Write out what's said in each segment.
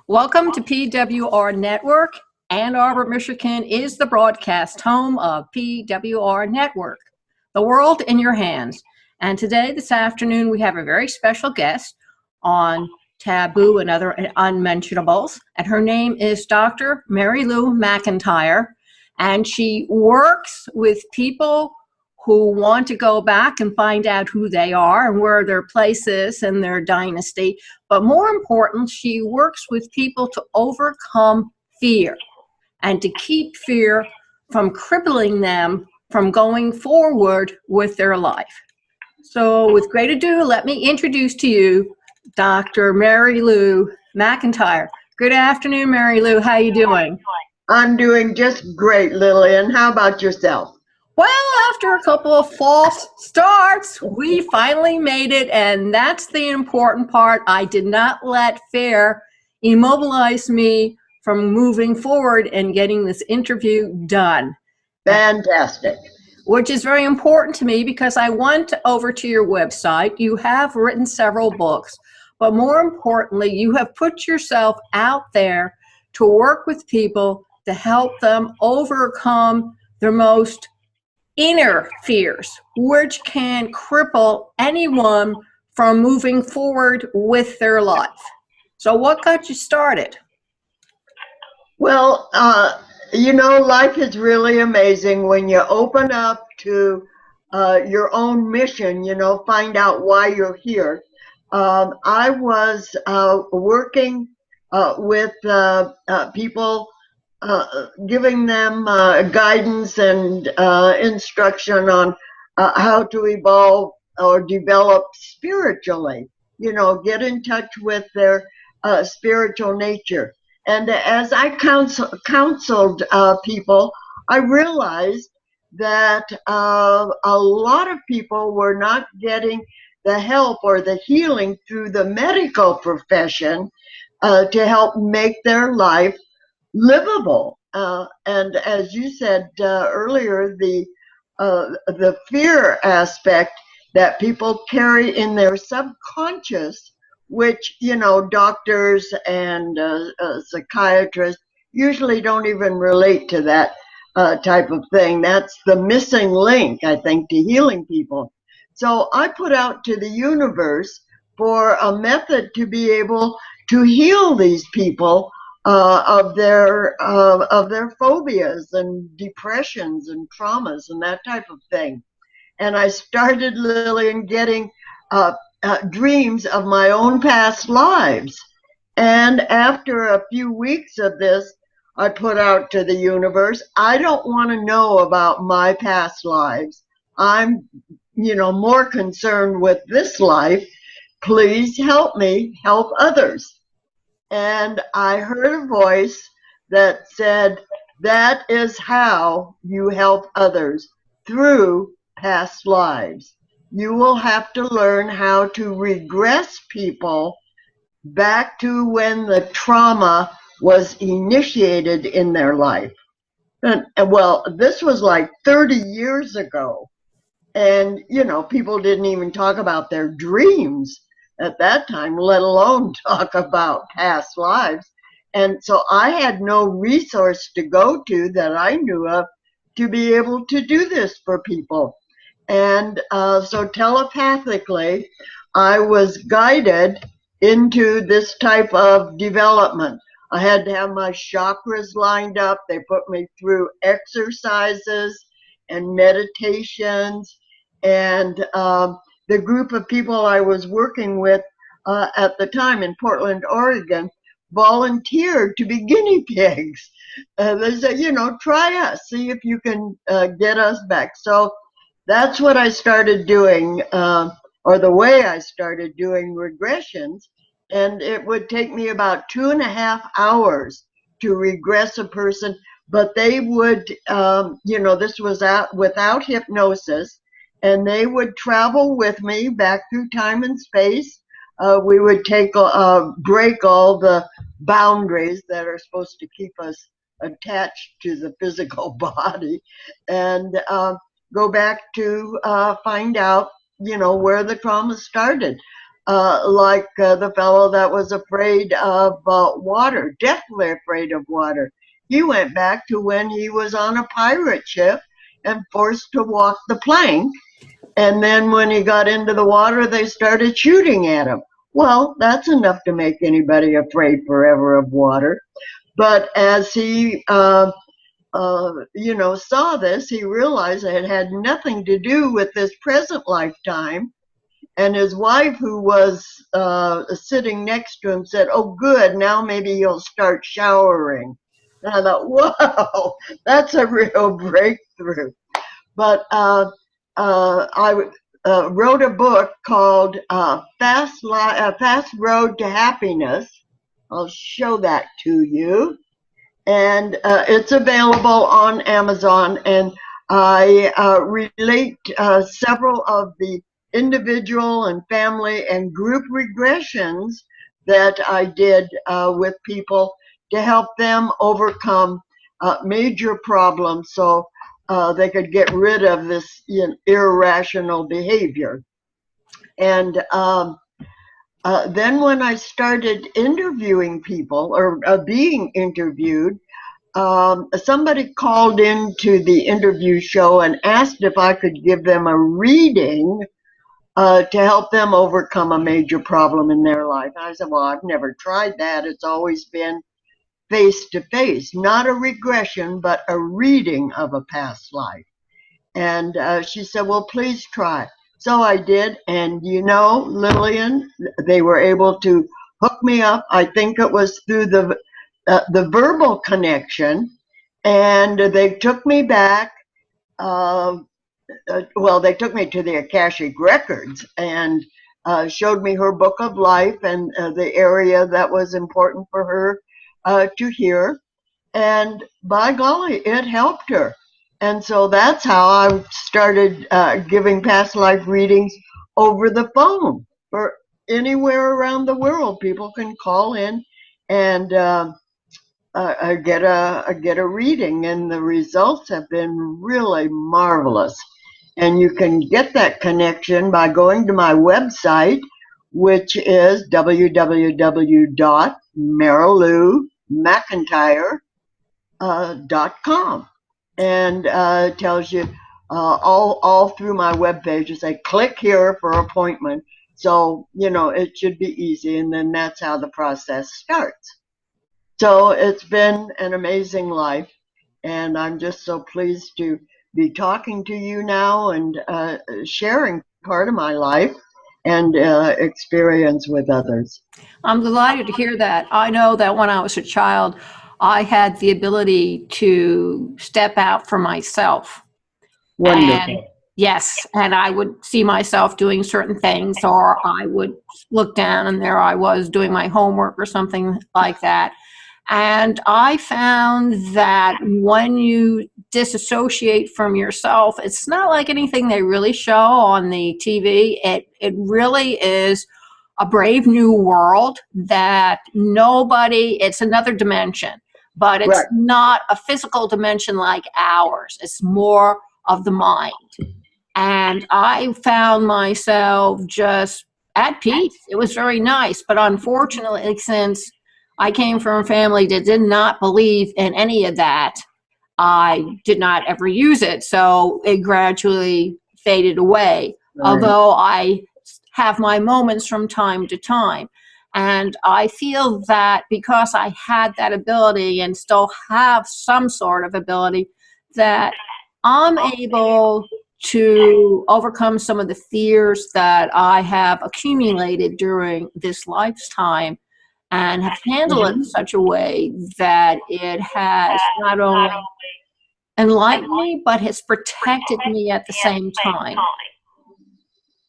Welcome to PWR Network. Ann Arbor, Michigan is the broadcast home of PWR Network, the world in your hands. And today, this afternoon, we have a very special guest on taboo and other unmentionables. And her name is Dr. Mary Lou McIntyre. And she works with people who want to go back and find out who they are and where their place is in their dynasty. But more important, she works with people to overcome fear and to keep fear from crippling them from going forward with their life. So with great ado, let me introduce to you Dr. Mary Lou McIntyre. Good afternoon, Mary Lou. How are you doing? I'm doing just great, Lillian. How about yourself? Well, after a couple of false starts, we finally made it, and that's the important part. I did not let fear immobilize me from moving forward and getting this interview done. Fantastic. Which is very important to me because I went over to your website. You have written several books, but more importantly, you have put yourself out there to work with people to help them overcome their most inner fears, which can cripple anyone from moving forward with their life. So what got you started? Well, life is really amazing when you open up to your own mission, find out why you're here. I was working with people, giving them guidance and instruction on how to evolve or develop spiritually, get in touch with their spiritual nature. And as I counseled people, I realized that a lot of people were not getting the help or the healing through the medical profession to help make their life livable. And as you said earlier, the fear aspect that people carry in their subconscious, which doctors and psychiatrists usually don't even relate to that type of thing. That's the missing link, I think, to healing people. So I put out to the universe for a method to be able to heal these people of their phobias and depressions and traumas and that type of thing. And I started, Lillian, getting dreams of my own past lives. And after a few weeks of this, I put out to the universe, I don't want to know about my past lives. I'm, more concerned with this life. Please help me help others. And I heard a voice that said, that is how you help others, through past lives. You will have to learn how to regress people back to when the trauma was initiated in their life. And well, this was like 30 years ago. And, people didn't even talk about their dreams at that time, let alone talk about past lives. And so I had no resource to go to that I knew of to be able to do this for people. And so telepathically, I was guided into this type of development. I had to have my chakras lined up. They put me through exercises and meditations. And the group of people I was working with at the time in Portland, Oregon, volunteered to be guinea pigs. They said, try us, see if you can get us back. So that's what I started doing, or the way I started doing regressions. And it would take me about 2.5 hours to regress a person, but they would, this was without hypnosis. And they would travel with me back through time and space. We would break all the boundaries that are supposed to keep us attached to the physical body, and go back to find out, where the trauma started. like the fellow that was afraid of water, deathly afraid of water. He went back to when he was on a pirate ship and forced to walk the plank. And then when he got into the water, they started shooting at him. Well, that's enough to make anybody afraid forever of water. But as he, saw this, he realized it had nothing to do with this present lifetime. And his wife, who was sitting next to him, said, "Oh, good, now maybe you'll start showering." And I thought, "Whoa, that's a real breakthrough." But I wrote a book called Fast Road to Happiness. I'll show that to you. And it's available on Amazon. And I relate several of the individual and family and group regressions that I did with people to help them overcome major problems so they could get rid of this irrational behavior. And then when I started interviewing people or being interviewed, somebody called into the interview show and asked if I could give them a reading to help them overcome a major problem in their life. And I said, "Well, I've never tried that. It's always been face to face, not a regression, but a reading of a past life." And she said, "Well, please try." So I did. And Lillian, they were able to hook me up. I think it was through the verbal connection. And they took me back. They took me to the Akashic Records and showed me her book of life and the area that was important for her to hear. And by golly, it helped her. And so that's how I started giving past life readings over the phone for anywhere around the world. People can call in and get a reading, and the results have been really marvelous. And you can get that connection by going to my website, which is www.marilumcIntyre.com, and tells you all through my webpage. You say, click here for appointment. So, it should be easy, and then that's how the process starts. So it's been an amazing life, and I'm just so pleased to be talking to you now and sharing part of my life and experience with others. I'm delighted to hear that. I know that when I was a child, I had the ability to step out for myself. Wonderful. And yes, and I would see myself doing certain things, or I would look down and there I was doing my homework or something like that. And I found that when you disassociate from yourself, it's not like anything they really show on the TV. It really is a brave new world that it's another dimension, but it's Right. not a physical dimension like ours. It's more of the mind. And I found myself just at peace. It was very nice. But unfortunately, since I came from a family that did not believe in any of that, I did not ever use it. So it gradually faded away, Right. although I have my moments from time to time. And I feel that because I had that ability and still have some sort of ability, that I'm able to overcome some of the fears that I have accumulated during this lifetime and have handled it in such a way that it has not only enlightened me, but has protected me at the same time.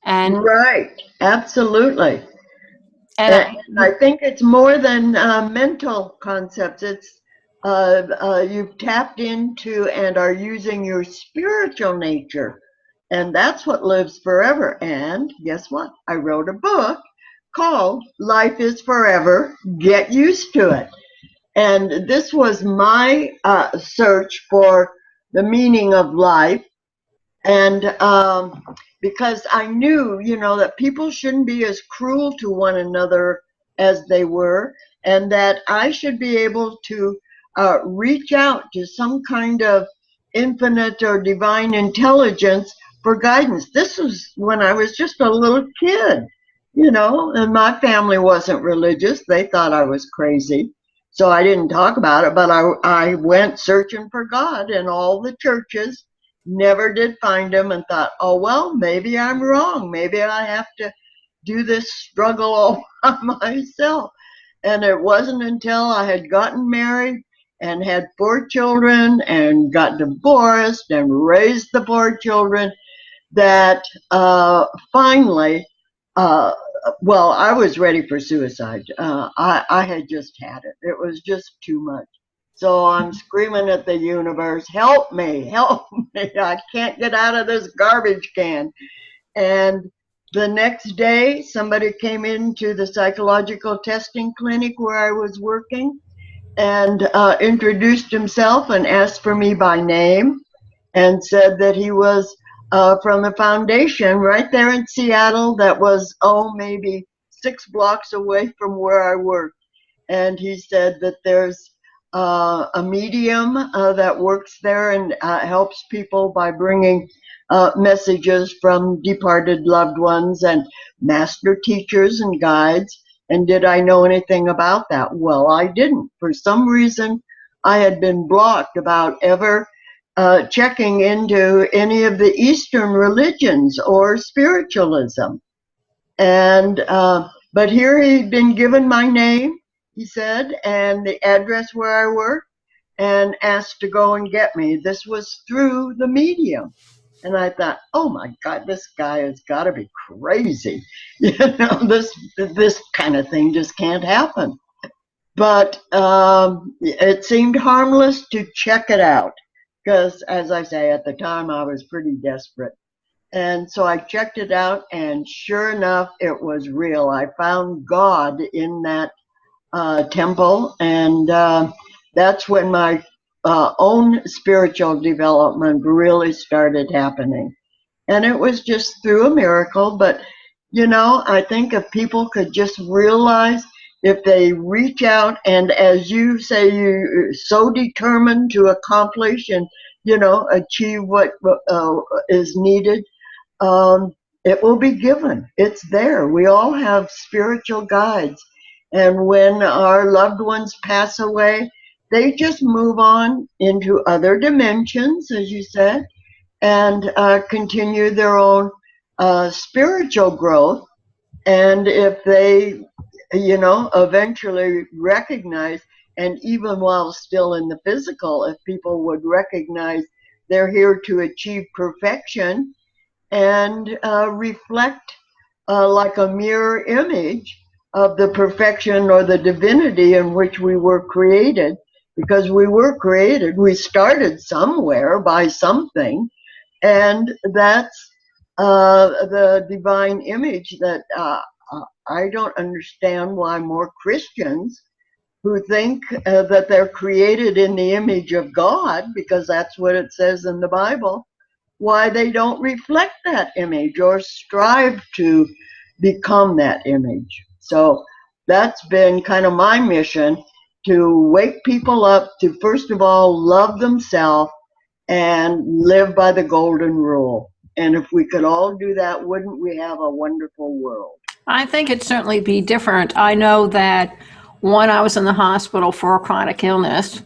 And Right. Absolutely. and I think it's more than mental concepts. It's you've tapped into and are using your spiritual nature, and that's what lives forever. And guess what? I wrote a book called Life is Forever. Get used to it. And this was my search for the meaning of life. And because I knew, that people shouldn't be as cruel to one another as they were, and that I should be able to reach out to some kind of infinite or divine intelligence for guidance. This was when I was just a little kid, and my family wasn't religious. They thought I was crazy. So I didn't talk about it, but I went searching for God in all the churches, never did find him, and thought, oh, well, maybe I'm wrong. Maybe I have to do this struggle all by myself. And it wasn't until I had gotten married and had 4 children and got divorced and raised the 4 children that finally, well, I was ready for suicide. I had just had it. It was just too much. So I'm screaming at the universe, help me, help me. I can't get out of this garbage can. And the next day, somebody came into the psychological testing clinic where I was working and introduced himself and asked for me by name and said that he was from the foundation right there in Seattle that was, maybe 6 blocks away from where I worked. And he said that there's a medium that works there and helps people by bringing messages from departed loved ones and master teachers and guides. And did I know anything about that? Well, I didn't. For some reason, I had been blocked about ever checking into any of the Eastern religions or spiritualism. And but here he'd been given my name, he said, and the address where I work, and asked to go and get me. This was through the medium. And I thought, oh my God, this guy has got to be crazy. This kind of thing just can't happen. But it seemed harmless to check it out because, as I say, at the time I was pretty desperate. And so I checked it out, and sure enough, it was real. I found God in that temple, and that's when my own spiritual development really started happening. And it was just through a miracle, but I think if people could just realize, if they reach out and, as you say, you're so determined to accomplish and achieve what is needed, it will be given. It's there. We all have spiritual guides. And when our loved ones pass away, they just move on into other dimensions, as you said, and continue their own spiritual growth. And if they, eventually recognize, and even while still in the physical, if people would recognize they're here to achieve perfection, and reflect like a mirror image of the perfection or the divinity in which we were created. Because we were created, we started somewhere by something, and that's the divine image that I don't understand why more Christians who think that they're created in the image of God, because that's what it says in the Bible, why they don't reflect that image or strive to become that image. So that's been kind of my mission, to wake people up to, first of all, love themselves and live by the golden rule. And if we could all do that, wouldn't we have a wonderful world? I think it'd certainly be different. I know that when I was in the hospital for a chronic illness,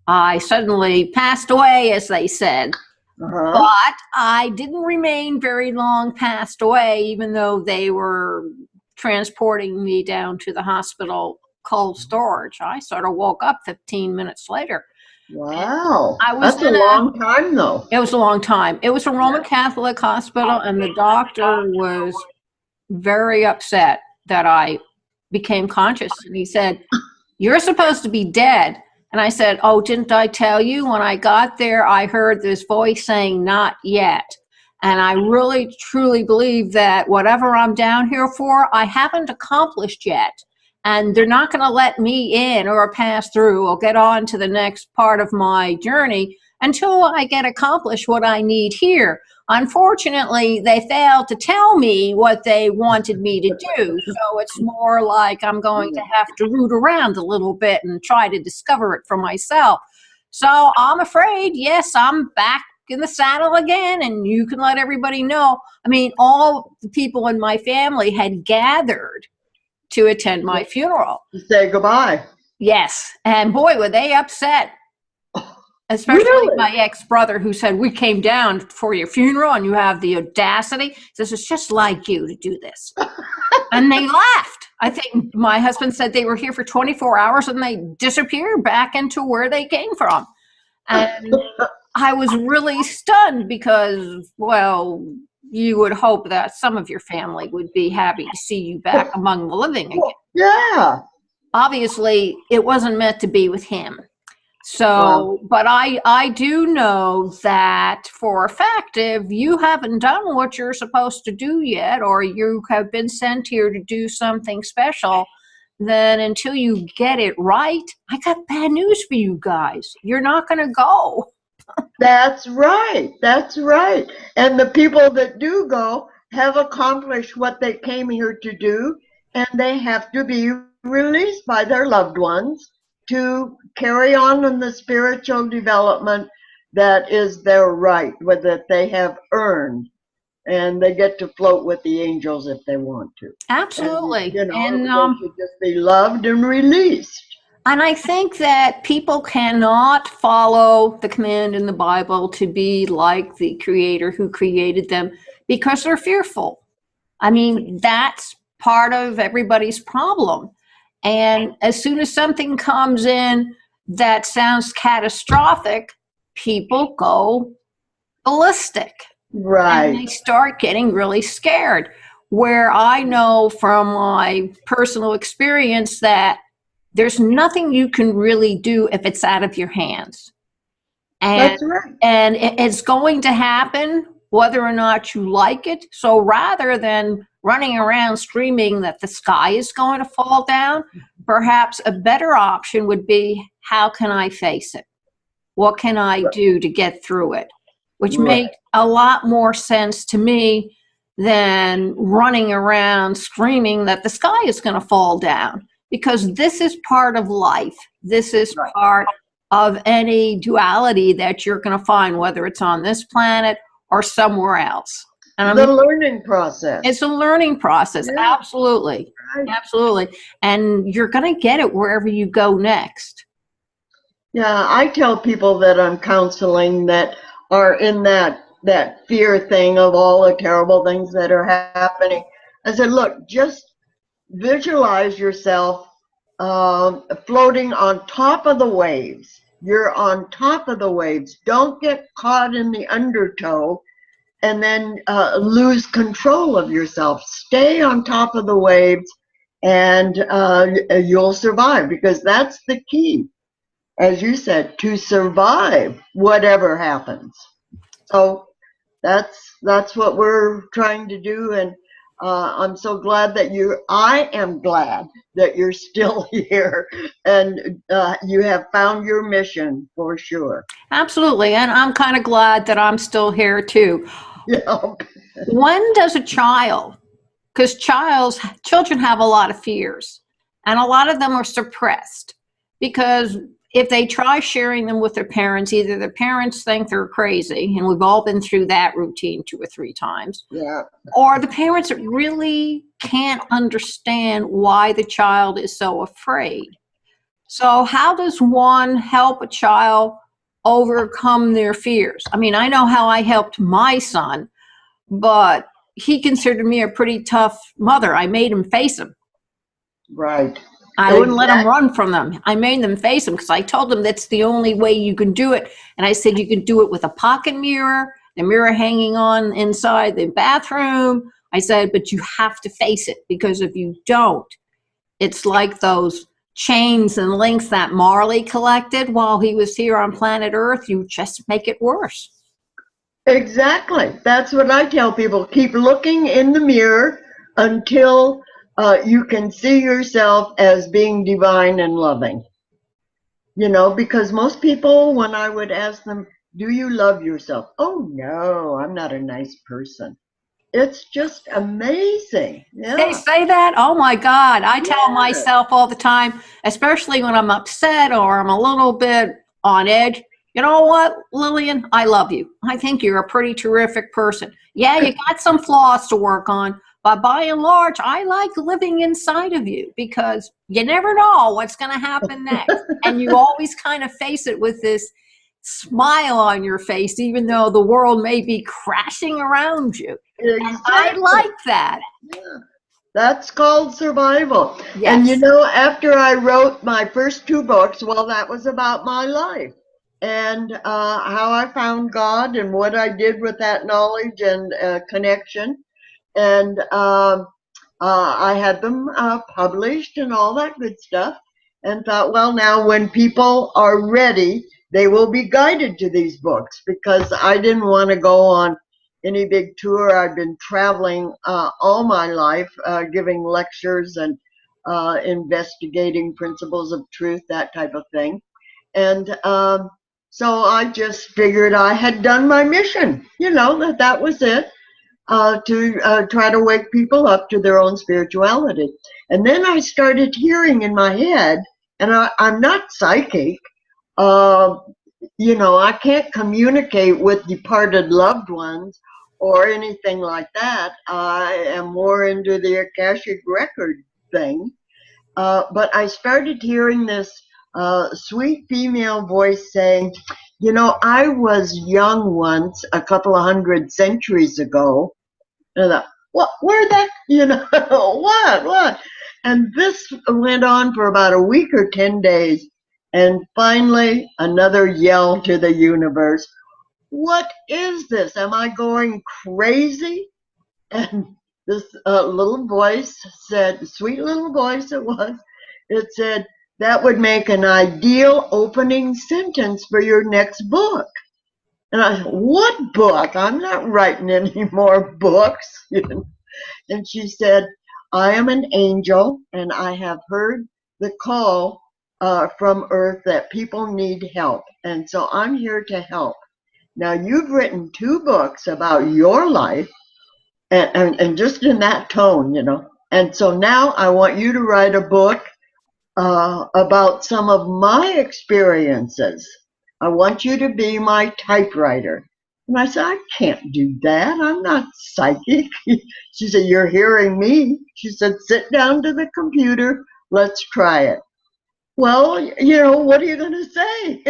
I suddenly passed away, as they said. But I didn't remain very long passed away, even though they were transporting me down to the hospital cold storage. I sort of woke up 15 minutes later. Wow. That's a long time, though. It was a long time. It was a Roman Catholic hospital, and the doctor was very upset that I became conscious. And he said, "You're supposed to be dead." And I said, "Oh, didn't I tell you? When I got there, I heard this voice saying, 'Not yet.'" And I really, truly believe that whatever I'm down here for, I haven't accomplished yet. And they're not going to let me in or pass through or get on to the next part of my journey until I get accomplished what I need here. Unfortunately, they failed to tell me what they wanted me to do. So it's more like I'm going to have to root around a little bit and try to discover it for myself. So I'm afraid, yes, I'm back in the saddle again, and you can let everybody know. I mean, all the people in my family had gathered to attend my funeral. Say goodbye. Yes, and boy, were they upset. Especially Really? my ex-brother, who said, we came down for your funeral and you have the audacity. Says, it's just like you to do this. And they laughed. I think my husband said they were here for 24 hours and they disappeared back into where they came from. And I was really stunned because, well, you would hope that some of your family would be happy to see you back among the living again. Yeah. Obviously, it wasn't meant to be with him. So, Wow. but I do know that for a fact, if you haven't done what you're supposed to do yet, or you have been sent here to do something special, then until you get it right, I got bad news for you guys. You're not going to go. That's right. That's right. And the people that do go have accomplished what they came here to do, and they have to be released by their loved ones to carry on in the spiritual development that is their right, that they have earned. And they get to float with the angels if they want to. Absolutely. And, And they should just be loved and released. And I think that people cannot follow the command in the Bible to be like the Creator who created them because they're fearful. I mean, that's part of everybody's problem. And as soon as something comes in that sounds catastrophic, people go ballistic. Right. And they start getting really scared. Where I know from my personal experience that there's nothing you can really do if it's out of your hands. And, That's right. And it's going to happen whether or not you like it. So rather than running around screaming that the sky is going to fall down, perhaps a better option would be, how can I face it? What can I do to get through it? Which makes a lot more sense to me than running around screaming that the sky is going to fall down. Because this is part of life. This is part of any duality that you're going to find, whether it's on this planet or somewhere else. And the learning process. It's a learning process. Yeah. Absolutely. Right. Absolutely. And you're going to get it wherever you go next. Yeah, I tell people that I'm counseling that are in that fear thing of all the terrible things that are happening. I said, look, just visualize yourself floating on top of the waves. You're on top of the waves. Don't get caught in the undertow and then lose control of yourself. Stay on top of the waves and you'll survive, because that's the key, as you said, to survive whatever happens. So that's what we're trying to do. And I'm so glad that I am glad that you're still here and you have found your mission for sure. Absolutely. And I'm kind of glad that I'm still here too. Yeah. When does a child, because children have a lot of fears and a lot of them are suppressed, because if they try sharing them with their parents, either their parents think they're crazy, and we've all been through that routine 2 or 3 times, or the parents really can't understand why the child is so afraid. So how does one help a child overcome their fears? I mean, I know how I helped my son, but he considered me a pretty tough mother. I made him face them. Right. I wouldn't let them run from them. I made them face them because I told them that's the only way you can do it. And I said you can do it with a pocket mirror, the mirror hanging on inside the bathroom. I said, but you have to face it, because if you don't, it's like those chains and links that Marley collected while he was here on planet Earth. You just make it worse. Exactly. That's what I tell people. Keep looking in the mirror until you can see yourself as being divine and loving. You know, because most people, when I would ask them, Do you love yourself? Oh no, I'm not a nice person. It's just amazing. They Yeah. say that? Oh my God. I tell Yeah. myself all the time, especially when I'm upset or I'm a little bit on edge. You know what, Lillian? I love you. I think you're a pretty terrific person. Yeah, you got some flaws to work on, but by and large, I like living inside of you because you never know what's going to happen next. And you always kind of face it with this smile on your face, even though the world may be crashing around you. And I Exactly. like that. Yeah. That's called survival. And Yes. after I wrote my first two books, well, that was about my life and how I found God and what I did with that knowledge and connection. And I had them published and all that good stuff, and thought, well, now when people are ready, they will be guided to these books because I didn't want to go on any big tour. I've been traveling all my life, giving lectures and investigating principles of truth, that type of thing. And so I just figured I had done my mission, that was it, to try to wake people up to their own spirituality. And then I started hearing in my head, and I'm not psychic, uh, I can't communicate with departed loved ones or anything like that. I am more into the Akashic record thing. But I started hearing this sweet female voice saying, I was young once, a couple of hundred centuries ago. And I thought, what, where that, what? And this went on for about a week or 10 days. And finally, another yell to the universe. What is this? Am I going crazy? And this little voice said, sweet little voice it said, that would make an ideal opening sentence for your next book. And I said, what book? I'm not writing any more books. And she said, I am an angel and I have heard the call from Earth that people need help. And so I'm here to help. Now, you've written two books about your life and just in that tone. And so now I want you to write a book about some of my experiences. I want you to be my typewriter. And I said, I can't do that. I'm not psychic. She said, you're hearing me. She said, sit down to the computer. Let's try it. Well, what are you going to say?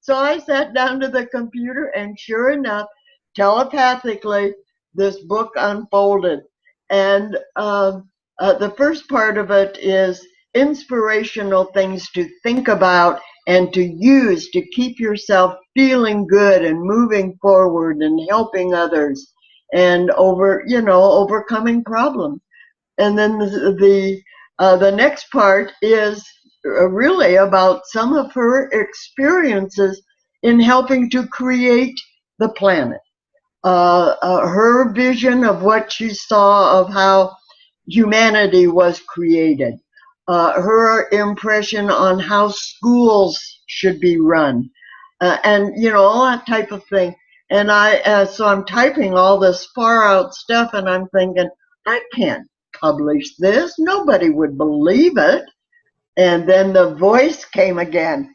So I sat down to the computer, and sure enough, telepathically, this book unfolded. And the first part of it is inspirational things to think about and to use to keep yourself feeling good and moving forward and helping others and overcoming problems. And then the next part is really about some of her experiences in helping to create the planet. Her vision of what she saw of how humanity was created, her impression on how schools should be run, and all that type of thing. And so I'm typing all this far out stuff, and I'm thinking, I can't publish this. Nobody would believe it. And then the voice came again.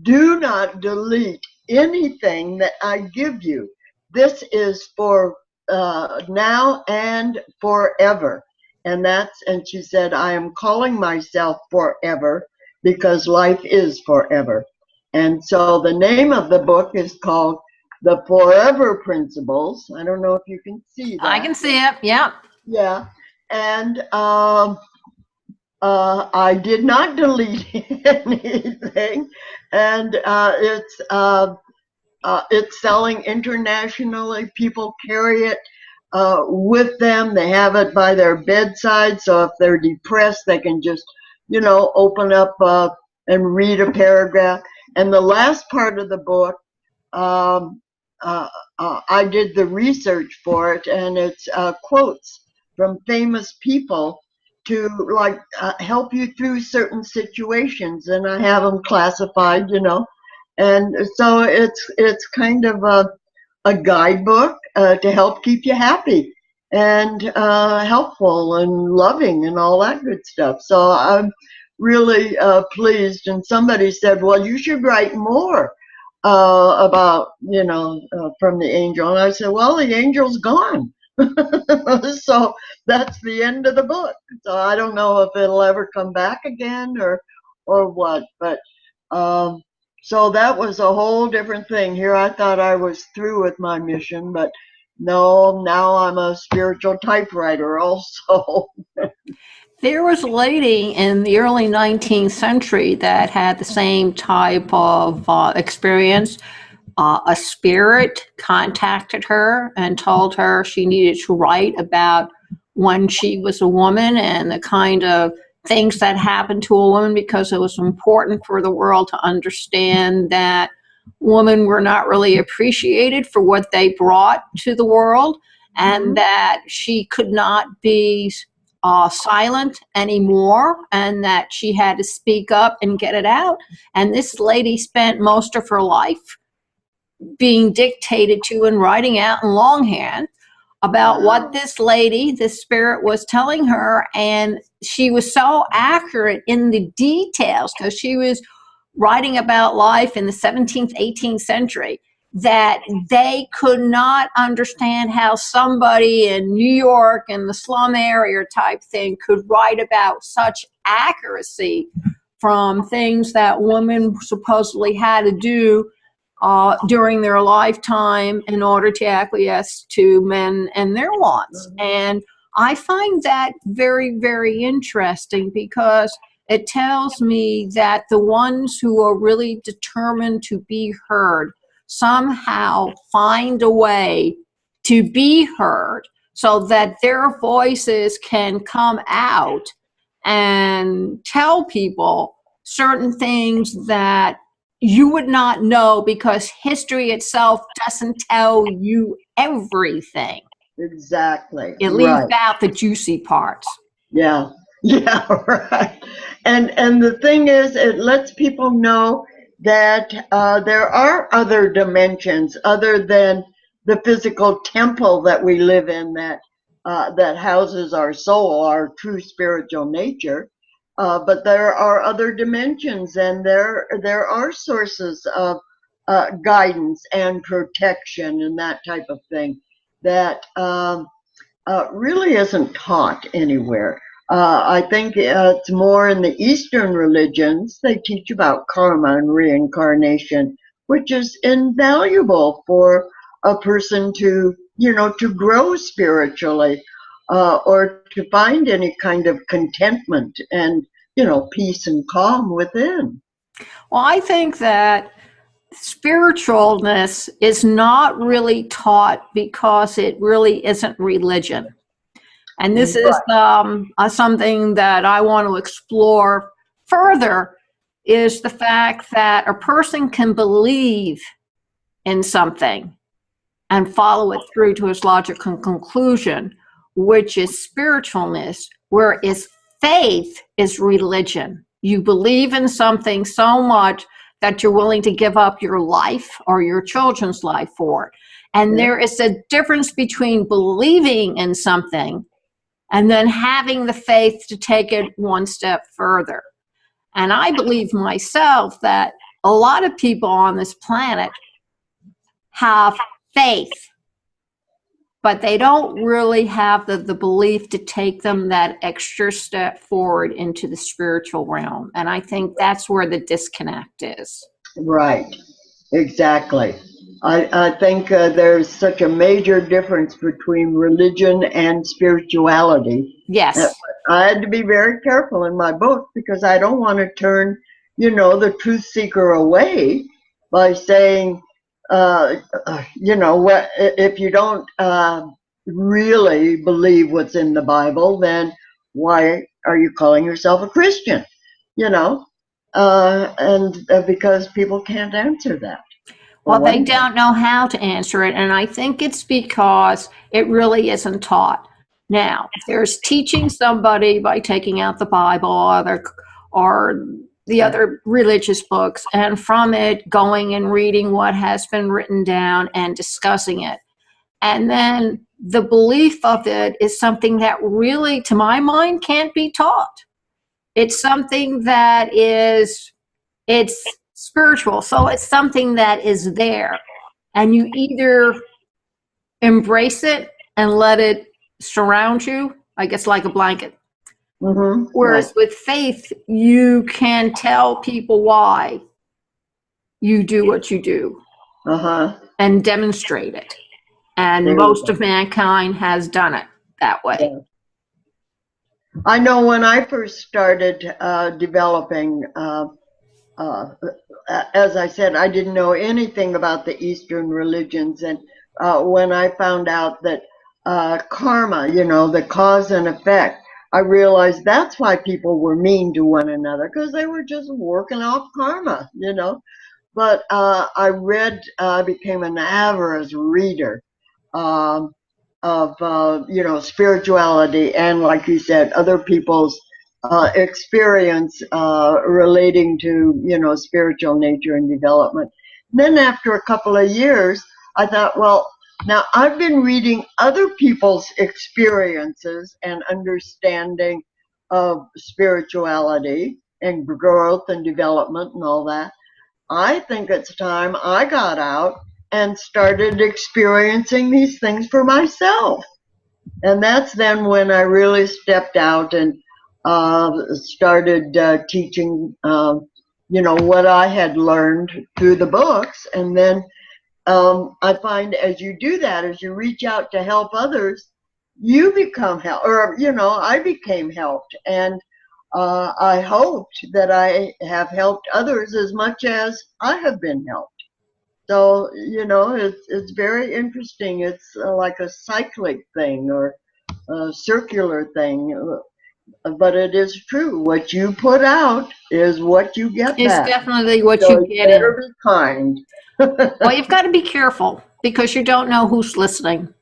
Do not delete anything that I give you. This is for now and forever. And she said, I am calling myself forever because life is forever. And so the name of the book is called The Forever Principles. I don't know if you can see that. I can see it. Yeah. Yeah. And I did not delete anything, and it's selling internationally. People carry it with them. They have it by their bedside, so if they're depressed, they can just, open up and read a paragraph. And the last part of the book, um, I did the research for it, and it's quotes from famous people to help you through certain situations. And I have them classified, And so it's kind of a guidebook to help keep you happy and helpful and loving and all that good stuff. So I'm really pleased. And somebody said, well, you should write more about, from the angel. And I said, well, the angel's gone. So that's the end of the book. So I don't know if it'll ever come back again or what. But so that was a whole different thing. Here I thought I was through with my mission, but no, now I'm a spiritual typewriter also. There was a lady in the early 19th century that had the same type of experience. A spirit contacted her and told her she needed to write about when she was a woman and the kind of things that happened to a woman, because it was important for the world to understand that women were not really appreciated for what they brought to the world, and that she could not be silent anymore, and that she had to speak up and get it out. And this lady spent most of her life being dictated to and writing out in longhand about what this lady, this spirit, was telling her. And she was so accurate in the details, because she was writing about life in the 17th, 18th century, that they could not understand how somebody in New York in the slum area type thing could write about such accuracy from things that women supposedly had to do during their lifetime in order to acquiesce to men and their wants. And I find that very, very interesting, because it tells me that the ones who are really determined to be heard somehow find a way to be heard so that their voices can come out and tell people certain things that you would not know, because history itself doesn't tell you everything. Exactly. It leaves out the juicy parts. Yeah. Yeah, right. And the thing is, it lets people know that there are other dimensions other than the physical temple that we live in, that houses our soul, our true spiritual nature. But there are other dimensions, and there are sources of guidance and protection and that type of thing that really isn't taught anywhere. I think it's more in the Eastern religions. They teach about karma and reincarnation, which is invaluable for a person to grow spiritually, or to find any kind of contentment and, peace and calm within. Well, I think that spiritualness is not really taught because it really isn't religion. And this is something that I want to explore further, is the fact that a person can believe in something and follow it through to its logical conclusion, which is spiritualness, whereas faith is religion. You believe in something so much that you're willing to give up your life or your children's life for it. And there is a difference between believing in something and then having the faith to take it one step further. And I believe myself that a lot of people on this planet have faith, but they don't really have the belief to take them that extra step forward into the spiritual realm. And I think that's where the disconnect is. Right, exactly. I think there's such a major difference between religion and spirituality. Yes. I had to be very careful in my book, because I don't want to turn, the truth seeker away by saying, what if you don't really believe what's in the Bible, then why are you calling yourself a Christian? And because people can't answer that. Well, they don't know how to answer it, and I think it's because it really isn't taught. Now, if there's teaching somebody by taking out the Bible or the other religious books, and from it going and reading what has been written down and discussing it. And then the belief of it is something that really, to my mind, can't be taught. It's something that it's spiritual. So it's something that is there. And you either embrace it and let it surround you, I guess, like a blanket. Mm-hmm. Whereas Right. with faith, you can tell people why you do what you do Uh-huh. and demonstrate it. And There you most go. of mankind has done it that way. Yeah. I know when I first started developing, uh, as I said, I didn't know anything about the Eastern religions. And when I found out that karma, the cause and effect, I realized that's why people were mean to one another, because they were just working off karma. But I read, became an average reader um, of, spirituality and, like you said, other people's experience relating to, spiritual nature and development. Then after a couple of years, I thought, well, now I've been reading other people's experiences and understanding of spirituality and growth and development and all that. I think it's time I got out and started experiencing these things for myself. And that's then when I really stepped out and started teaching, what I had learned through the books. And then I find as you do that, as you reach out to help others, you become helped, or, I became helped. And I hoped that I have helped others as much as I have been helped. So, it's very interesting. It's like a cyclic thing or a circular thing, but it is true. What you put out is what you get It's back. definitely what So you you get in. better be kind. Well, you've got to be careful because you don't know who's listening.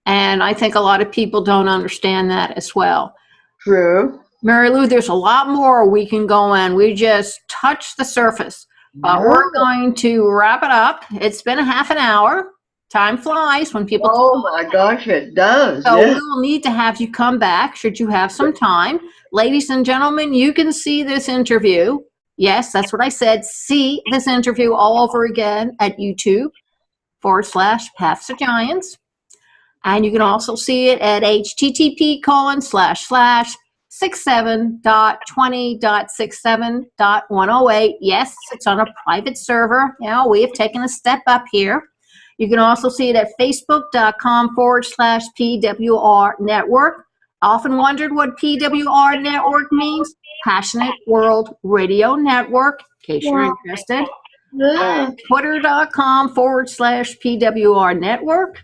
And I think a lot of people don't understand that as well. True. Mary Lou, there's a lot more we can go in. We just touched the surface, but Yeah. we're going to wrap it up. It's been a half an hour. Time flies when people talk. Oh my gosh, it does. So Yeah. we will need to have you come back should you have some time. Ladies and gentlemen, you can see this interview. Yes, that's what I said. See this interview all over again at YouTube/Paths to Giants. And you can also see it at http://67.20.67.108. Yes, it's on a private server. We have taken a step up here. You can also see it at facebook.com/PWR Network. I often wondered what PWR Network means. Passionate World Radio Network, in case you're interested. Yeah. Twitter.com/PWR Network.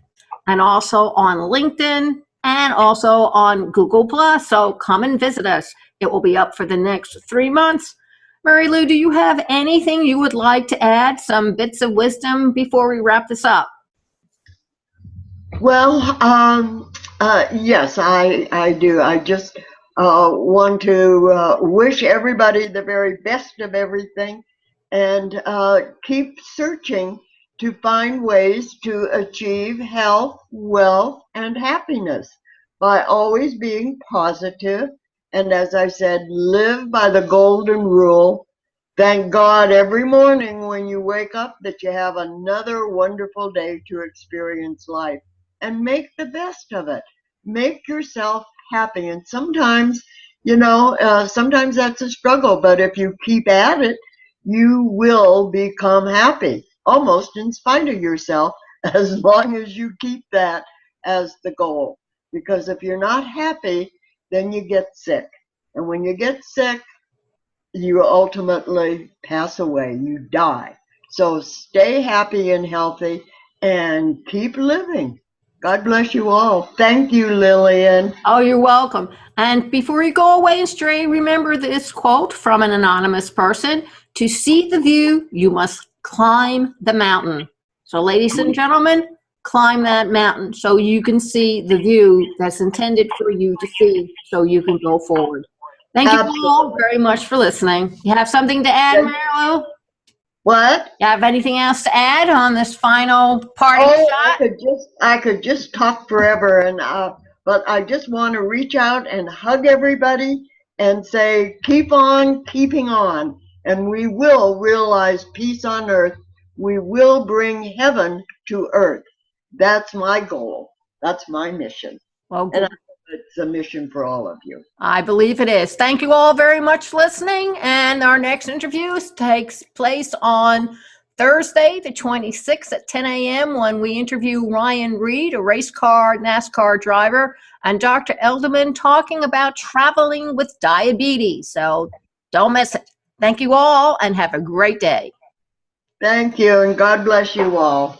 And also on LinkedIn and also on Google Plus. So come and visit us. It will be up for the next 3 months. Mary Lou, do you have anything you would like to add, some bits of wisdom before we wrap this up? Well, yes, I do. I just want to wish everybody the very best of everything and keep searching to find ways to achieve health, wealth, and happiness by always being positive. And as I said, live by the golden rule. Thank God every morning when you wake up that you have another wonderful day to experience life and make the best of it. Make yourself happy. And sometimes, sometimes that's a struggle, but if you keep at it, you will become happy almost in spite of yourself as long as you keep that as the goal. Because if you're not happy, then you get sick. And when you get sick, you ultimately pass away, you die. So stay happy and healthy and keep living. God bless you all. Thank you, Lillian. Oh, you're welcome. And before you go away and stray, remember this quote from an anonymous person: to see the view, you must climb the mountain. So, ladies and gentlemen, climb that mountain so you can see the view that's intended for you to see so you can go forward. Thank you all Absolutely. very much for listening. You have something to add, Mary Lou? What? You have anything else to add on this final parting Oh, shot? I could just talk forever, and but I just want to reach out and hug everybody and say, keep on keeping on, and we will realize peace on earth. We will bring heaven to earth. That's my goal. That's my mission, Well, and I hope it's a mission for all of you. I believe it is. Thank you all very much for listening. And our next interview takes place on Thursday, the 26th at 10 a.m. when we interview Ryan Reed, a race car NASCAR driver, and Dr. Elderman talking about traveling with diabetes. So don't miss it. Thank you all and have a great day. Thank you, and God bless you all.